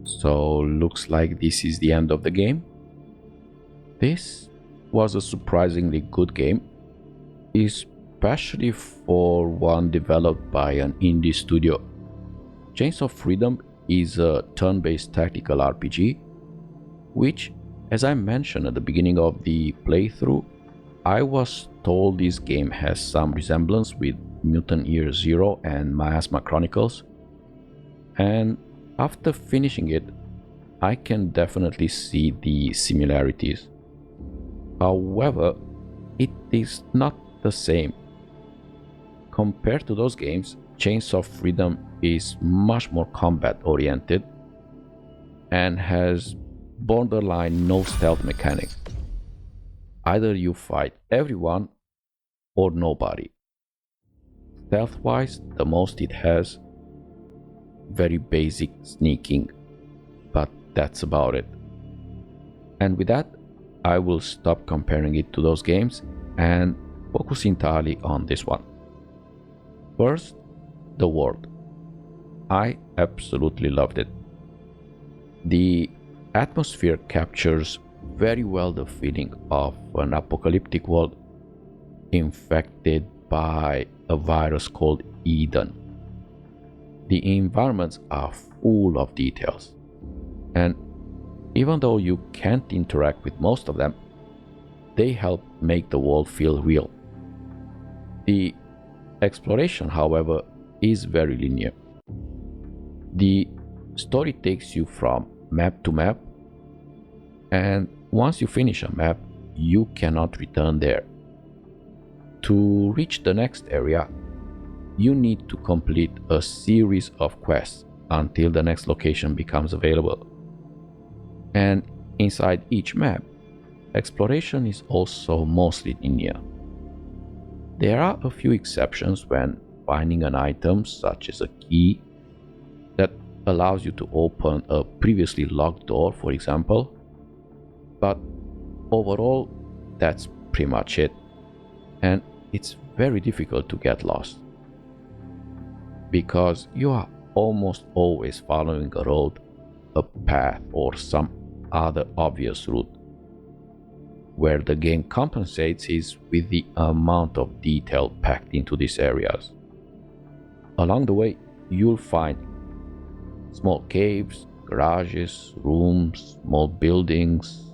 So looks like this is the end of the game. This was a surprisingly good game, especially for one developed by an indie studio. Chains of Freedom is a turn-based tactical RPG, which, as I mentioned at the beginning of the playthrough, I was told this game has some resemblance with Mutant Year Zero and Miasma Chronicles, and after finishing it, I can definitely see the similarities. However, it is not the same. Compared to those games, Chains of Freedom is much more combat oriented and has borderline no stealth mechanics. Either you fight everyone or nobody. Stealth wise, the most it has, very basic sneaking, but that's about it. And with that, I will stop comparing it to those games and focus entirely on this one. First, the world. I absolutely loved it. The atmosphere captures very well the feeling of an apocalyptic world infected by a virus called Eden. The environments are full of details, and even though you can't interact with most of them, they help make the world feel real. The exploration, however, is very linear. The story takes you from map to map, and once you finish a map, you cannot return there. To reach the next area, you need to complete a series of quests until the next location becomes available. And inside each map, exploration is also mostly linear. There are a few exceptions when finding an item such as a key that allows you to open a previously locked door, for example, but overall that's pretty much it, and it's very difficult to get lost because you are almost always following a road, a path, or some other obvious route. Where the game compensates is with the amount of detail packed into these areas. Along the way, you'll find small caves, garages, rooms, small buildings,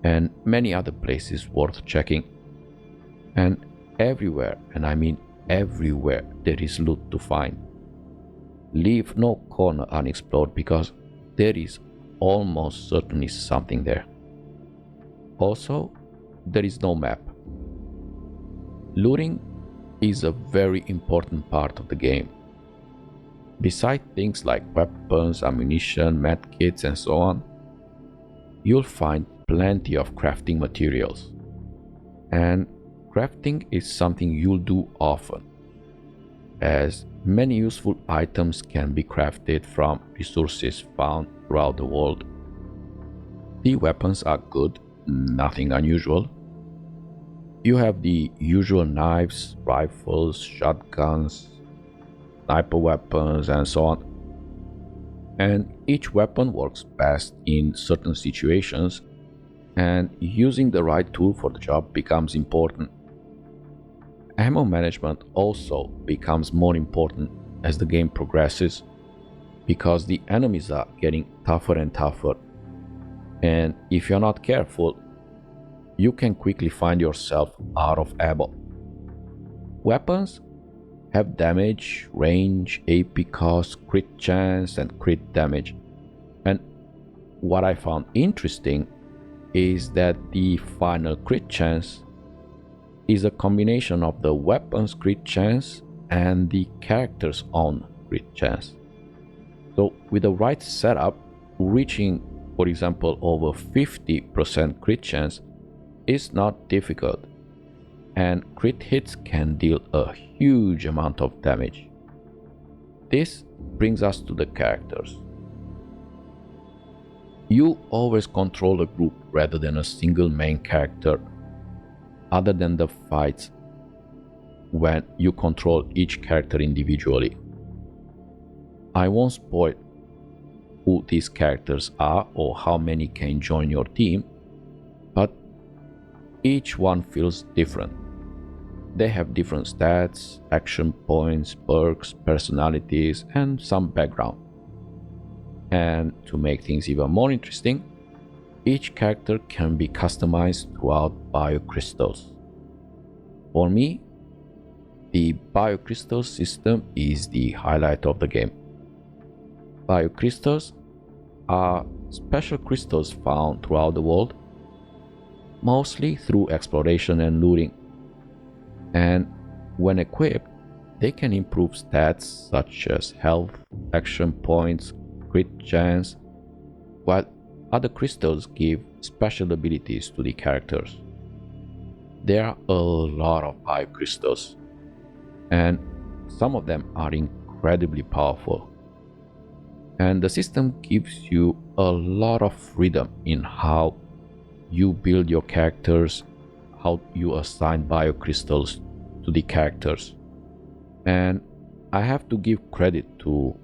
and many other places worth checking. And everywhere, and I mean everywhere, there is loot to find. Leave no corner unexplored because there is almost certainly something there. Also, there is no map. Looting is a very important part of the game. Besides things like weapons, ammunition, medkits, and so on, you'll find plenty of crafting materials. And crafting is something you'll do often, as many useful items can be crafted from resources found throughout the world. The weapons are good, nothing unusual. You have the usual knives, rifles, shotguns, sniper weapons, and so on. And each weapon works best in certain situations, and using the right tool for the job becomes important. Ammo management also becomes more important as the game progresses, because the enemies are getting tougher and tougher, and if you're not careful, you can quickly find yourself out of ammo. Weapons have damage, range, AP cost, crit chance, and crit damage. And what I found interesting is that the final crit chance is a combination of the weapon's crit chance and the character's own crit chance. So with the right setup, reaching, for example, over 50% crit chance is not difficult, and crit hits can deal a huge amount of damage. This brings us to the characters. You always control a group rather than a single main character, other than the fights when you control each character individually. I won't spoil, who these characters are or how many can join your team, but each one feels different. They have different stats, action points, perks, personalities, and some background. And to make things even more interesting, each character can be customized throughout biocrystals. For me, the biocrystal system is the highlight of the game. Biocrystals are special crystals found throughout the world, mostly through exploration and looting. And when equipped, they can improve stats such as health, action points, crit chance, while other crystals give special abilities to the characters. There are a lot of biocrystals, and some of them are incredibly powerful. And the system gives you a lot of freedom in how you build your characters, how you assign biocrystals to the characters. And I have to give credit to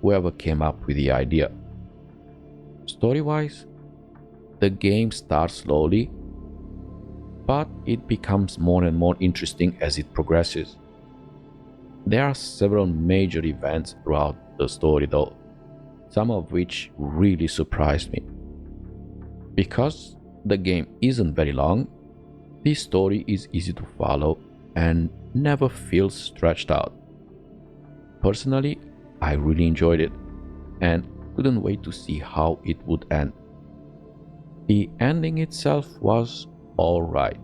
whoever came up with the idea. Story-wise, the game starts slowly, but it becomes more and more interesting as it progresses. There are several major events throughout the story though, some of which really surprised me. Because the game isn't very long, the story is easy to follow and never feels stretched out. Personally, I really enjoyed it and couldn't wait to see how it would end. The ending itself was alright.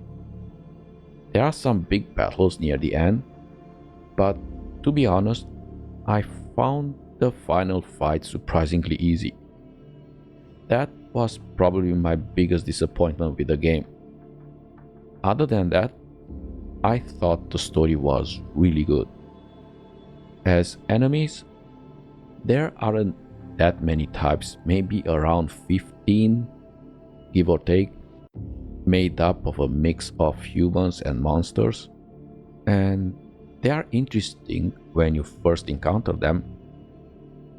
There are some big battles near the end, but to be honest, I found the final fight surprisingly easy. That was probably my biggest disappointment with the game. Other than that, I thought the story was really good. As enemies, there aren't that many types, maybe around 15, give or take, made up of a mix of humans and monsters. And they are interesting when you first encounter them,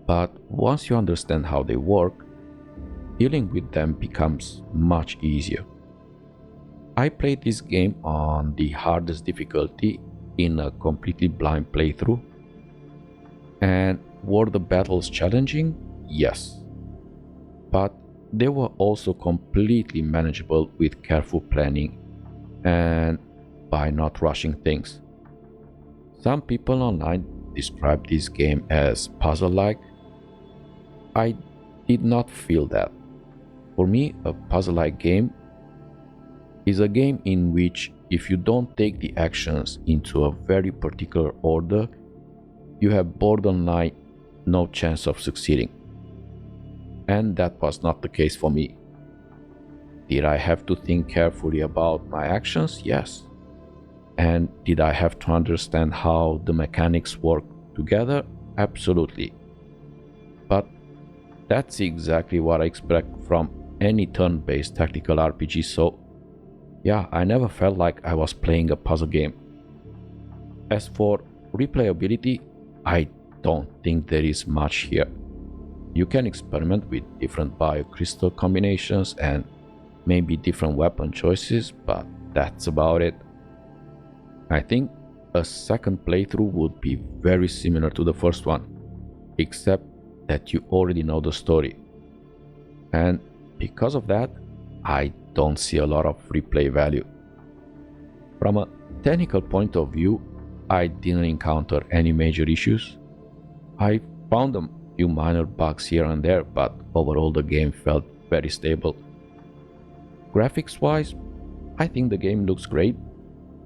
but once you understand how they work, dealing with them becomes much easier. I played this game on the hardest difficulty in a completely blind playthrough. And were the battles challenging? Yes. But they were also completely manageable with careful planning and by not rushing things. Some people online describe this game as puzzle-like. I did not feel that. For me, a puzzle-like game is a game in which if you don't take the actions into a very particular order, you have borderline no chance of succeeding. And that was not the case for me. Did I have to think carefully about my actions? Yes. And did I have to understand how the mechanics work together? Absolutely. But that's exactly what I expect from any turn-based tactical RPG, so yeah, I never felt like I was playing a puzzle game. As for replayability, I don't think there is much here. You can experiment with different biocrystal combinations and maybe different weapon choices, but that's about it. I think a second playthrough would be very similar to the first one, except that you already know the story. And because of that, I don't see a lot of replay value. From a technical point of view, I didn't encounter any major issues. I found a few minor bugs here and there, but overall the game felt very stable. Graphics wise, I think the game looks great.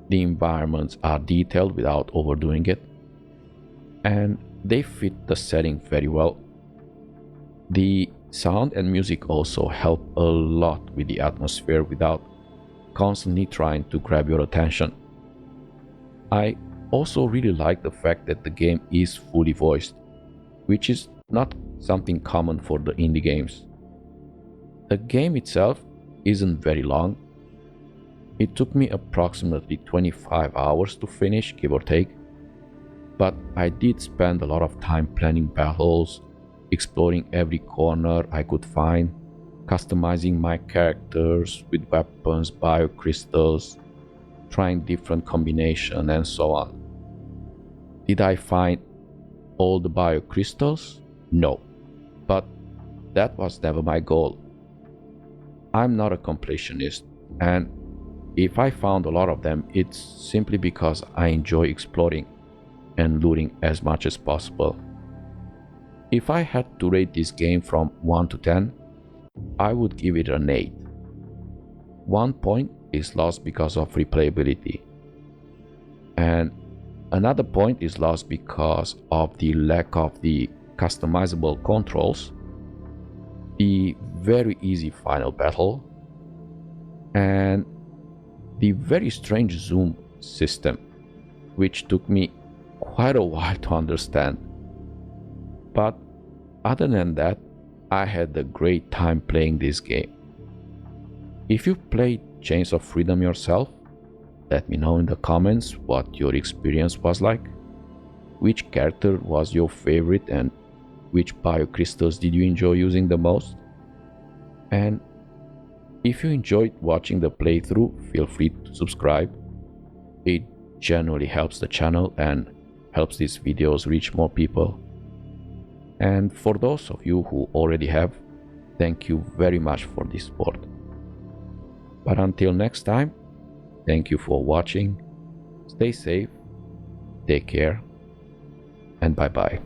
The environments are detailed without overdoing it, and they fit the setting very well. The sound and music also help a lot with the atmosphere without constantly trying to grab your attention. I also really like the fact that the game is fully voiced, which is not something common for the indie games. The game itself isn't very long. It took me approximately 25 hours to finish, give or take, but I did spend a lot of time planning battles, exploring every corner I could find, customizing my characters with weapons, biocrystals, trying different combinations, and so on. Did I find all the biocrystals? No, but that was never my goal. I'm not a completionist, and if I found a lot of them, it's simply because I enjoy exploring and looting as much as possible. If I had to rate this game from 1 to 10, I would give it an 8. 1 point is lost because of replayability, and another point is lost because of the lack of the customizable controls, the very easy final battle, and the very strange zoom system, which took me quite a while to understand. But other than that, I had a great time playing this game. If you played Chains of Freedom yourself, let me know in the comments what your experience was like, which character was your favorite, and which biocrystals did you enjoy using the most. And if you enjoyed watching the playthrough, feel free to subscribe. It genuinely helps the channel and helps these videos reach more people. And for those of you who already have, thank you very much for this support. But until next time, thank you for watching, stay safe, take care, and bye bye.